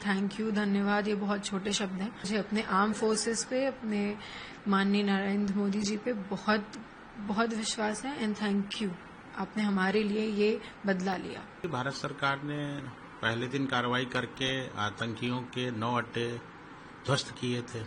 Thank you, धन्यवाद ये बहुत छोटे शब्द हैं। मुझे अपने आर्म फोर्सेस पे, अपने माननीय नरेंद्र मोदी जी पे बहुत बहुत विश्वास है एंड थैंक यू। आपने हमारे लिए ये बदला लिया। भारत सरकार ने पहले दिन कार्रवाई करके आतंकियों के 9 अड्डे ध्वस्त किए थे।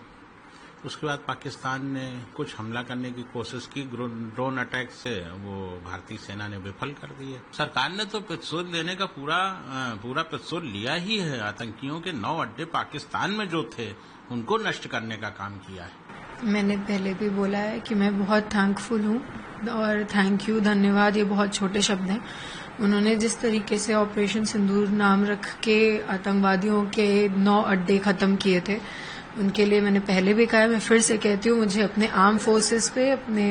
उसके बाद पाकिस्तान ने कुछ हमला करने की कोशिश की, ड्रोन अटैक से वो भारतीय सेना ने विफल कर दी है। सरकार ने तो प्रतिशोध लेने का पूरा प्रतिशोध लिया ही है। आतंकियों के 9 अड्डे पाकिस्तान में जो थे उनको नष्ट करने का काम किया है। मैंने पहले भी बोला है कि मैं बहुत थैंकफुल हूँ और थैंक यू, धन्यवाद ये बहुत छोटे शब्द हैं। उन्होंने जिस तरीके से ऑपरेशन सिंदूर नाम रख के आतंकवादियों के 9 अड्डे खत्म किए थे, उनके लिए मैंने पहले भी कहा, मैं फिर से कहती हूँ, मुझे अपने आर्म फोर्सेस पे, अपने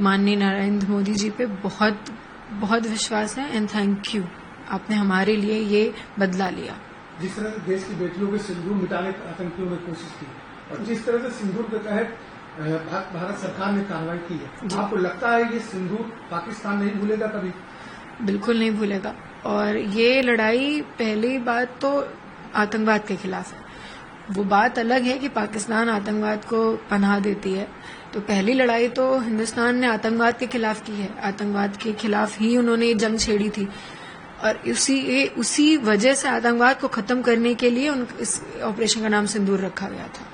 माननीय नरेंद्र मोदी जी पे बहुत बहुत विश्वास है एंड थैंक यू। आपने हमारे लिए ये बदला लिया। जिस तरह से देश की बेटियों के सिंदूर मिटाने की आतंकियों ने कोशिश की और जिस तरह से सिंदूर के तहत भारत सरकार ने कार्रवाई की है, आपको लगता है ये सिंदूर पाकिस्तान नहीं भूलेगा कभी? बिल्कुल नहीं भूलेगा। और ये लड़ाई पहली बात तो आतंकवाद के खिलाफ है। वो बात अलग है कि पाकिस्तान आतंकवाद को पनाह देती है, तो पहली लड़ाई तो हिंदुस्तान ने आतंकवाद के खिलाफ की है। आतंकवाद के खिलाफ ही उन्होंने ये जंग छेड़ी थी और उसी वजह से आतंकवाद को खत्म करने के लिए इस ऑपरेशन का नाम सिंदूर रखा गया था।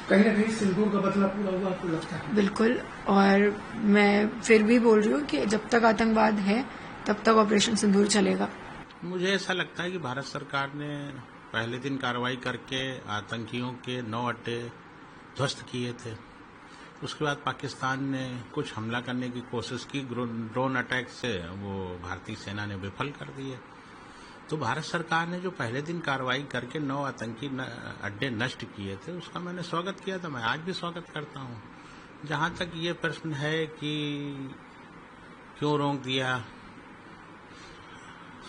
कहीं न कहीं सिंदूर का बदला पूरा हुआ, आपको लगता है? बिल्कुल। और मैं फिर भी बोल रही हूँ कि जब तक आतंकवाद है तब तक ऑपरेशन सिंदूर चलेगा। मुझे ऐसा लगता है कि भारत सरकार ने पहले दिन कार्रवाई करके आतंकियों के 9 अड्डे ध्वस्त किए थे। उसके बाद पाकिस्तान ने कुछ हमला करने की कोशिश की, ड्रोन अटैक से वो भारतीय सेना ने विफल कर दी है। तो भारत सरकार ने जो पहले दिन कार्रवाई करके 9 आतंकी अड्डे नष्ट किए थे, उसका मैंने स्वागत किया था। मैं आज भी स्वागत करता हूँ। जहां तक ये प्रश्न है कि क्यों रोक दिया,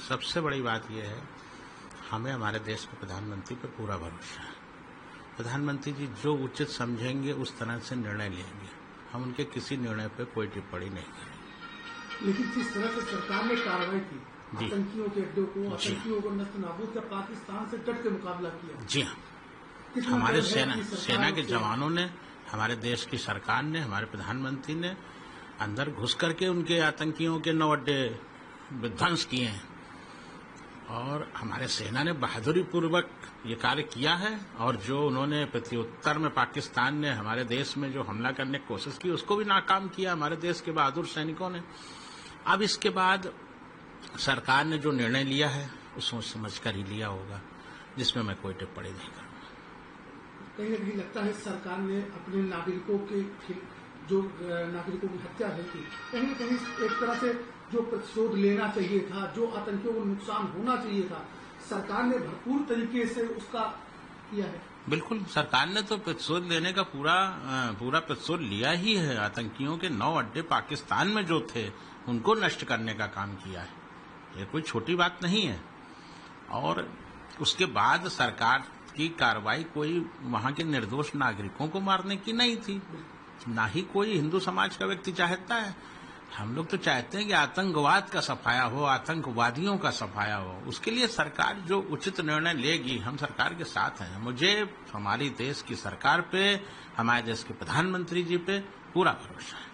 सबसे बड़ी बात यह है, हमें हमारे देश के प्रधानमंत्री पर पूरा भरोसा है। प्रधानमंत्री जी जो उचित समझेंगे उस तरह से निर्णय लेंगे। हम उनके किसी निर्णय पर कोई टिप्पणी नहीं करेंगे। लेकिन जिस तरह से सरकार ने कार्रवाई की, आतंकियों के अड्डों को, आतंकियों को नष्ट नाबूद कर पाकिस्तान से डट के मुकाबला किया। जी हाँ, हमारे सेना के जवानों ने, हमारे देश की सरकार ने, हमारे प्रधानमंत्री ने अंदर घुस करके उनके आतंकियों के 9 अड्डे विध्वंस किए हैं और हमारे सेना ने बहादुरी पूर्वक ये कार्य किया है। और जो उन्होंने प्रत्युत्तर में पाकिस्तान ने हमारे देश में जो हमला करने की कोशिश की, उसको भी नाकाम किया हमारे देश के बहादुर सैनिकों ने। अब इसके बाद सरकार ने जो निर्णय लिया है वो सोच समझ कर ही लिया होगा, जिसमें मैं कोई टिप्पणी नहीं करूंगा। कहीं न कहीं लगता है सरकार ने अपने नागरिकों की हत्या हुई थी, कहीं न कहीं एक तरह से जो प्रतिशोध लेना चाहिए था, जो आतंकियों को नुकसान होना चाहिए था, सरकार ने भरपूर तरीके से उसका किया है। बिल्कुल, सरकार ने तो प्रतिशोध लेने का पूरा प्रतिशोध लिया ही है। आतंकियों के 9 अड्डे पाकिस्तान में जो थे उनको नष्ट करने का काम किया है। ये कोई छोटी बात नहीं है। और उसके बाद सरकार की कार्रवाई कोई वहां के निर्दोष नागरिकों को मारने की नहीं थी। ना ही कोई हिंदू समाज का व्यक्ति चाहता है। हम लोग तो चाहते हैं कि आतंकवाद का सफाया हो, आतंकवादियों का सफाया हो। उसके लिए सरकार जो उचित निर्णय लेगी, हम सरकार के साथ हैं। मुझे हमारी देश की सरकार पे, हमारे देश के प्रधानमंत्री जी पे पूरा भरोसा है।